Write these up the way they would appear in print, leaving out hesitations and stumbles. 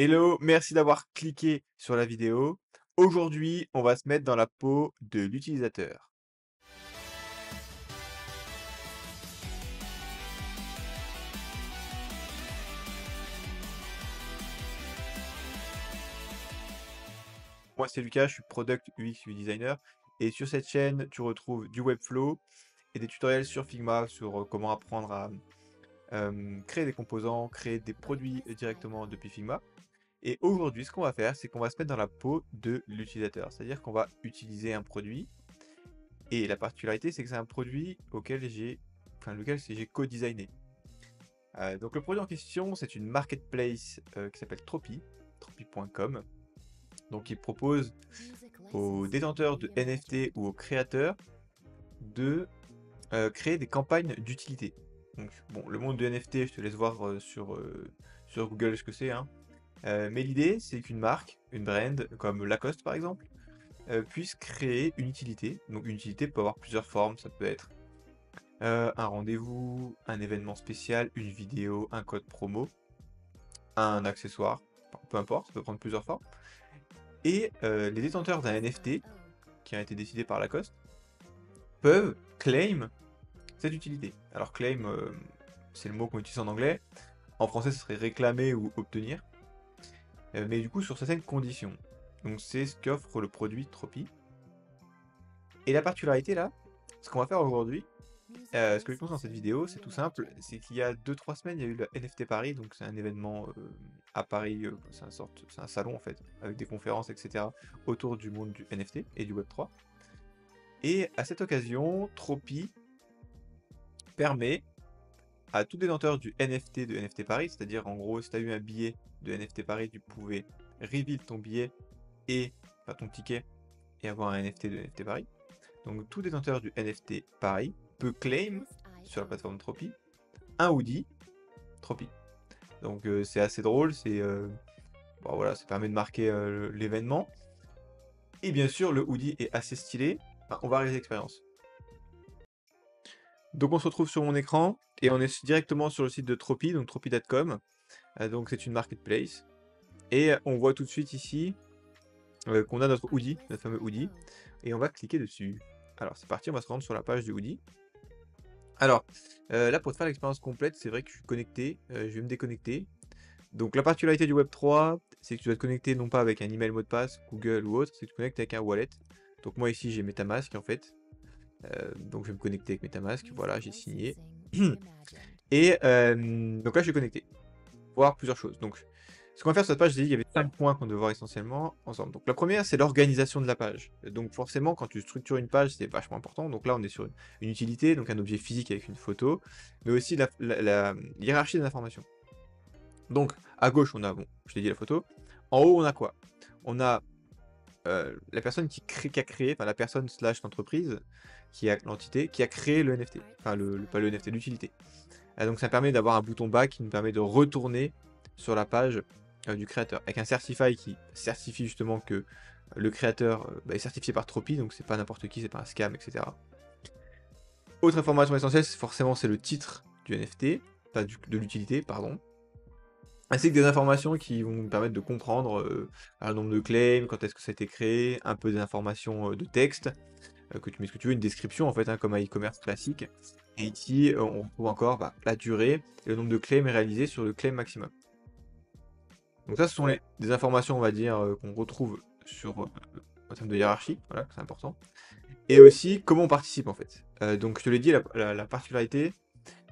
Hello, merci d'avoir cliqué sur la vidéo. Aujourd'hui, on va se mettre dans la peau de l'utilisateur. Moi, c'est Lucas, je suis Product UX Designer. Et sur cette chaîne, tu retrouves du Webflow et des tutoriels sur Figma sur comment apprendre à créer des composants, créer des produits directement depuis Figma. Et aujourd'hui, ce qu'on va faire, c'est qu'on va se mettre dans la peau de l'utilisateur. C'est-à-dire qu'on va utiliser un produit. Et la particularité, c'est que c'est un produit lequel j'ai co-designé. Donc le produit en question, c'est une marketplace qui s'appelle Tropi, tropi.com. Donc il propose aux détenteurs de NFT ou aux créateurs de créer des campagnes d'utilité. Donc bon, le monde du NFT, je te laisse voir sur Google ce que c'est, hein. Mais l'idée, c'est qu'une marque, une brand, comme Lacoste par exemple, puisse créer une utilité. Donc une utilité peut avoir plusieurs formes, ça peut être un rendez-vous, un événement spécial, une vidéo, un code promo, un accessoire, enfin, peu importe, ça peut prendre plusieurs formes. Et les détenteurs d'un NFT, qui a été décidé par Lacoste, peuvent claim cette utilité. Alors claim, c'est le mot qu'on utilise en anglais. En français, ce serait réclamer ou obtenir. Mais du coup, sur certaines conditions. Donc c'est ce qu'offre le produit Tropi. Et la particularité là, ce qu'on va faire aujourd'hui, ce que je pense dans cette vidéo, c'est tout simple, c'est qu'il y a 2-3 semaines, il y a eu le NFT Paris, donc c'est un événement à Paris, c'est un salon en fait, avec des conférences, etc., autour du monde du NFT et du Web3. Et à cette occasion, Tropi permet à tout détenteur du NFT de NFT Paris, c'est-à-dire en gros, si tu as eu un billet de NFT Paris, tu pouvais reveal ton billet et enfin, ton ticket et avoir un NFT de NFT Paris. Donc tout détenteur du NFT Paris peut claim sur la plateforme Tropi un hoodie Tropi. Donc c'est assez drôle, bon, voilà, ça permet de marquer l'événement. Et bien sûr, le hoodie est assez stylé. Enfin, on va réaliser l'expérience. Donc on se retrouve sur mon écran et on est directement sur le site de Tropi, donc tropi.com. Donc c'est une marketplace. Et on voit tout de suite ici qu'on a notre hoodie, notre fameux hoodie. Et on va cliquer dessus. Alors c'est parti, on va se rendre sur la page du hoodie. Alors, là pour te faire l'expérience complète, c'est vrai que je suis connecté, je vais me déconnecter. Donc la particularité du Web3, c'est que tu dois te connecter non pas avec un email mot de passe, Google ou autre, c'est que tu te connectes avec un wallet. Donc moi ici j'ai MetaMask en fait. Donc je vais me connecter avec MetaMask, voilà, j'ai signé. Et donc là je suis connecté. Pour voir plusieurs choses. Donc ce qu'on va faire sur cette page, j'ai dit il y avait 5 points qu'on devait voir essentiellement ensemble. Donc la première, c'est l'organisation de la page. Donc forcément, quand tu structures une page, c'est vachement important. Donc là, on est sur une utilité, donc un objet physique avec une photo, mais aussi la hiérarchie des informations. Donc à gauche, on a, bon, je t'ai dit la photo. En haut, on a quoi? On a la personne qui a créé, enfin la personne slash l'entreprise, qui a l'entité, qui a créé le NFT. Enfin, pas le NFT, l'utilité. Donc ça permet d'avoir un bouton back qui nous permet de retourner sur la page du créateur, avec un certify qui certifie justement que le créateur est certifié par Tropi, donc c'est pas n'importe qui, c'est pas un scam, etc. Autre information essentielle, forcément c'est le titre du NFT, enfin de l'utilité, pardon, ainsi que des informations qui vont nous permettre de comprendre le nombre de claims, quand est-ce que ça a été créé, un peu des informations de texte, que tu mets ce que tu veux, une description en fait, hein, comme un e-commerce classique. Et ici, on retrouve encore la durée et le nombre de claims réalisés sur le claim maximum. Donc ça, ce sont des informations, on va dire, qu'on retrouve en termes de hiérarchie, voilà, c'est important. Et aussi, comment on participe en fait. Donc je te l'ai dit, la particularité,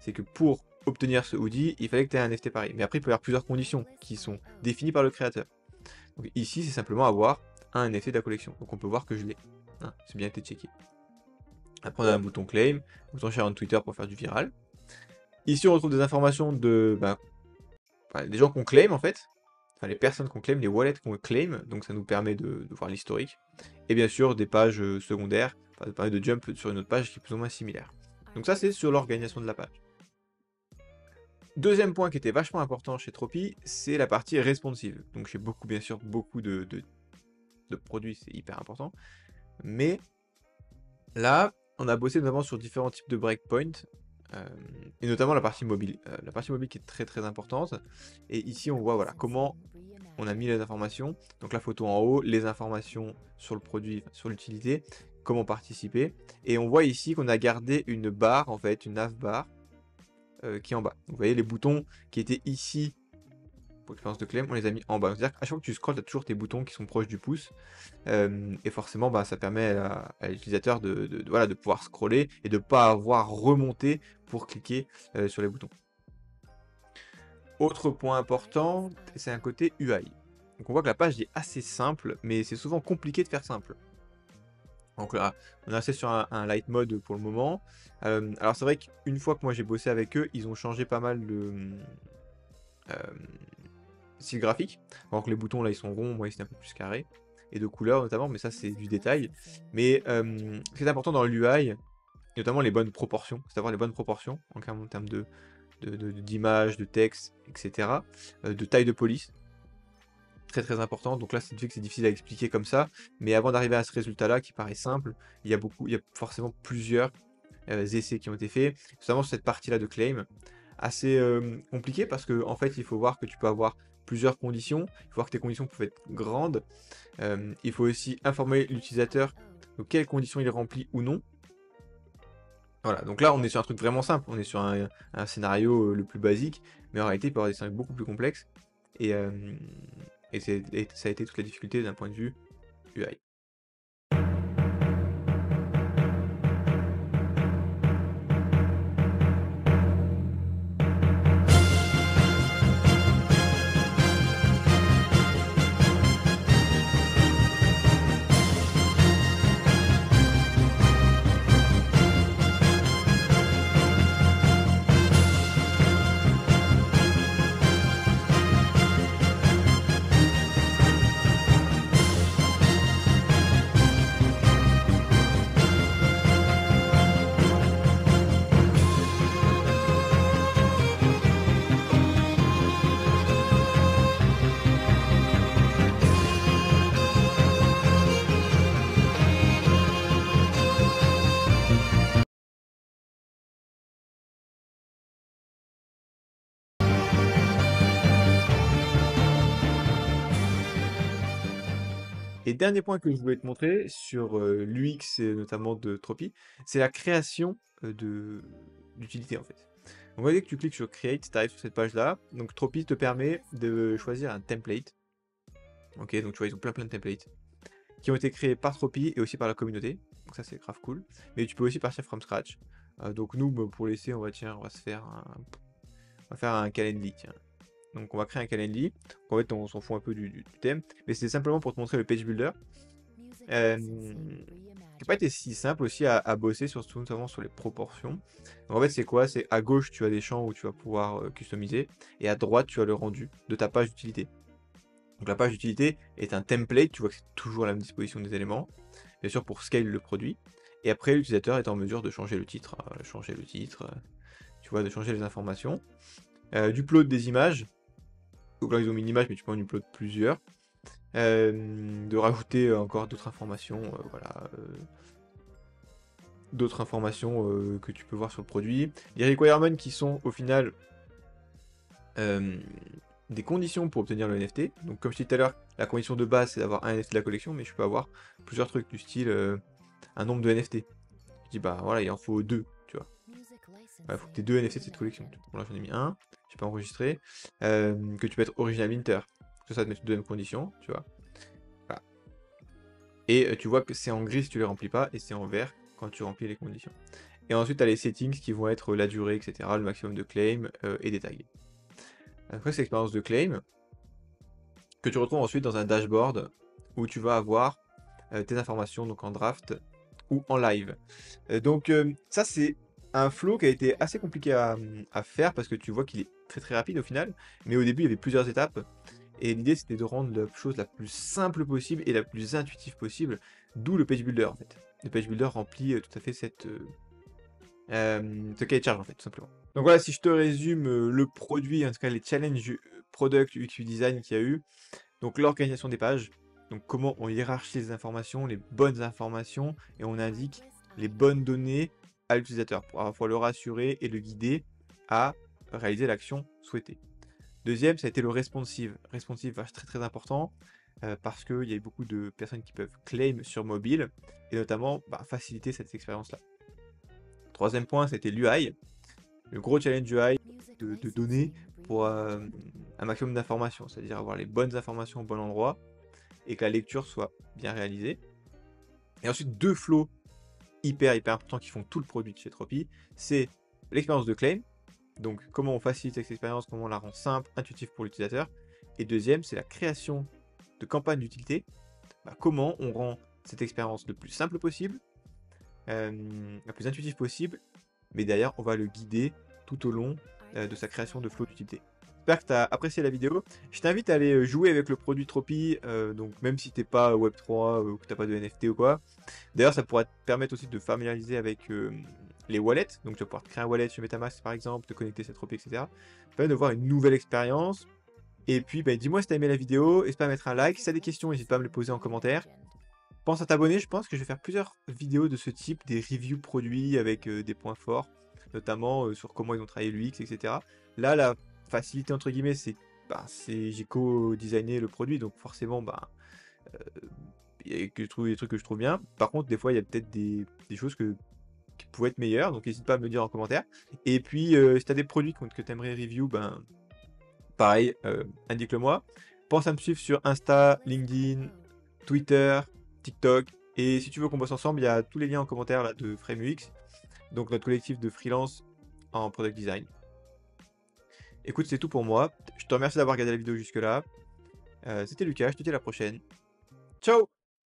c'est que pour obtenir ce hoodie, il fallait que tu aies un NFT pareil. Mais après, il peut y avoir plusieurs conditions qui sont définies par le créateur. Donc ici, c'est simplement avoir un NFT de la collection. Donc on peut voir que je l'ai. Hein, c'est bien été checké. Après, on a un bouton claim, un bouton share on Twitter pour faire du viral. Ici, on retrouve des informations des gens qu'on claim en fait. Enfin, les personnes qu'on claim, les wallets qu'on claim. Donc ça nous permet de voir l'historique. Et bien sûr, des pages secondaires. Ça nous permet de jump sur une autre page qui est plus ou moins similaire. Donc ça, c'est sur l'organisation de la page. Deuxième point qui était vachement important chez Tropi, c'est la partie responsive. Donc chez bien sûr, beaucoup de produits, c'est hyper important. Mais là, on a bossé notamment sur différents types de breakpoints, et notamment la partie mobile. La partie mobile qui est très très importante. Et ici, on voit voilà, comment on a mis les informations, donc la photo en haut, les informations sur le produit, sur l'utilité, comment participer, et on voit ici qu'on a gardé une barre, en fait, une navbar, qui est en bas. Donc, vous voyez les boutons qui étaient ici pour l'expérience de Claim, on les a mis en bas. C'est-à-dire qu'à chaque fois que tu scrolles, tu as toujours tes boutons qui sont proches du pouce. Et forcément, bah, ça permet à l'utilisateur voilà, de pouvoir scroller et de ne pas avoir remonté pour cliquer sur les boutons. Autre point important, c'est un côté UI. Donc on voit que la page est assez simple, mais c'est souvent compliqué de faire simple. Donc là, on est resté sur un light mode pour le moment. Alors c'est vrai qu'une fois que moi j'ai bossé avec eux, ils ont changé pas mal de style graphique. Donc les boutons là ils sont ronds, moi ils étaient un peu plus carrés. Et de couleurs notamment, mais ça c'est du détail. Mais ce qui est important dans l'UI, notamment les bonnes proportions, c'est d'avoir les bonnes proportions en termes d'image, de texte, etc. De taille de police. Très très important, donc là c'est fait que c'est difficile à expliquer comme ça, mais avant d'arriver à ce résultat là qui paraît simple, il y a forcément plusieurs essais qui ont été faits, notamment sur cette partie là de claim, assez compliqué parce que en fait il faut voir que tu peux avoir plusieurs conditions, il faut voir que tes conditions peuvent être grandes, il faut aussi informer l'utilisateur de quelles conditions il remplit ou non. Voilà, donc là on est sur un truc vraiment simple, on est sur un scénario le plus basique, mais en réalité il peut y avoir des scénarios beaucoup plus complexes, et ça a été toute la difficulté d'un point de vue UI. Et dernier point que je voulais te montrer sur l'UX et notamment de Tropy, c'est la création d'utilité en fait. Donc, vous voyez que tu cliques sur Create, tu arrives sur cette page-là. Donc Tropy te permet de choisir un template. Ok, donc tu vois, ils ont plein de templates qui ont été créés par Tropy et aussi par la communauté. Donc ça c'est grave cool. Mais tu peux aussi partir from scratch. Donc nous, bah, pour l'essai, on va faire un Calendly, tiens. Donc on va créer un Calendly. Donc, en fait, on s'en fout un peu du thème, mais c'est simplement pour te montrer le page builder. Qui n'a pas été si simple aussi à bosser, surtout notamment sur les proportions. Donc en fait, c'est quoi? C'est à gauche, tu as des champs où tu vas pouvoir customiser, et à droite, tu as le rendu de ta page d'utilité. Donc la page d'utilité est un template, tu vois que c'est toujours à la même disposition des éléments, bien sûr pour scale le produit, et après l'utilisateur est en mesure de changer le titre, tu vois, de changer les informations. D'upload des images, donc là ils ont mis une image mais tu peux en upload plusieurs. De rajouter encore d'autres informations, voilà, d'autres informations que tu peux voir sur le produit. Les requirements qui sont au final des conditions pour obtenir le NFT. Donc comme je disais tout à l'heure, la condition de base c'est d'avoir un NFT de la collection, mais je peux avoir plusieurs trucs du style un nombre de NFT. Je dis bah voilà, il en faut 2, tu vois. Il faut que tu aies 2 NFT de cette collection. Bon là j'en ai mis un, j'ai pas enregistré. Que tu peux être original minter. Ça te met toutes les mêmes conditions, tu vois. Voilà. Et tu vois que c'est en gris si tu les remplis pas, et c'est en vert quand tu remplis les conditions. Et ensuite tu as les settings qui vont être la durée, etc., le maximum de claim et des tags. Après c'est l'expérience de claim, que tu retrouves ensuite dans un dashboard où tu vas avoir tes informations donc en draft ou en live. Donc ça c'est un flow qui a été assez compliqué à faire parce que tu vois qu'il est très très rapide au final, mais au début il y avait plusieurs étapes et l'idée c'était de rendre la chose la plus simple possible et la plus intuitive possible, d'où le page builder en fait. Le page builder remplit tout à fait ce cahier de charge en fait tout simplement. Donc voilà, si je te résume le produit, en tout cas les challenges product UX design qu'il y a eu, donc l'organisation des pages, donc comment on hiérarchise les informations, les bonnes informations, et on indique les bonnes données à l'utilisateur pour à la fois le rassurer et le guider à réaliser l'action souhaitée. Deuxième, ça a été le responsive. Responsive, très très important, parce qu'il y a eu beaucoup de personnes qui peuvent claim sur mobile, et notamment faciliter cette expérience-là. Troisième point, c'était l'UI. Le gros challenge UI de donner pour un maximum d'informations, c'est-à-dire avoir les bonnes informations au bon endroit et que la lecture soit bien réalisée. Et ensuite, deux flows hyper importants qui font tout le produit de chez Tropy, c'est l'expérience de claim, donc comment on facilite cette expérience, comment on la rend simple, intuitive pour l'utilisateur. Et deuxième, c'est la création de campagnes d'utilité, comment on rend cette expérience le plus simple possible, la plus intuitive possible, mais derrière on va le guider tout au long de sa création de flow d'utilité. J'espère que tu as apprécié la vidéo. Je t'invite à aller jouer avec le produit Tropy, donc même si t'es pas Web3 ou que t'as pas de NFT ou quoi. D'ailleurs, ça pourrait te permettre aussi de familiariser avec les wallets. Donc tu vas pouvoir te créer un wallet sur MetaMask par exemple, te connecter à Tropy, etc. Ça permet de voir une nouvelle expérience. Et puis dis-moi si t'as aimé la vidéo, n'hésite pas à mettre un like. Si t'as des questions, n'hésite pas à me les poser en commentaire. Pense à t'abonner, je pense que je vais faire plusieurs vidéos de ce type, des reviews produits avec des points forts, notamment sur comment ils ont travaillé l'UX, etc. Là, la facilité entre guillemets, j'ai co-designé le produit, donc forcément, il y a des trucs que je trouve bien. Par contre, des fois, il y a peut-être des choses qui pouvaient être meilleures, donc n'hésite pas à me le dire en commentaire. Et puis, si tu as des produits que tu aimerais review, pareil, indique-le moi. Pense à me suivre sur Insta, LinkedIn, Twitter, TikTok. Et si tu veux qu'on bosse ensemble, il y a tous les liens en commentaire là, de FrameUX, donc notre collectif de freelance en product design. Écoute, c'est tout pour moi. Je te remercie d'avoir regardé la vidéo jusque-là. C'était Lucas, je te dis à la prochaine. Ciao!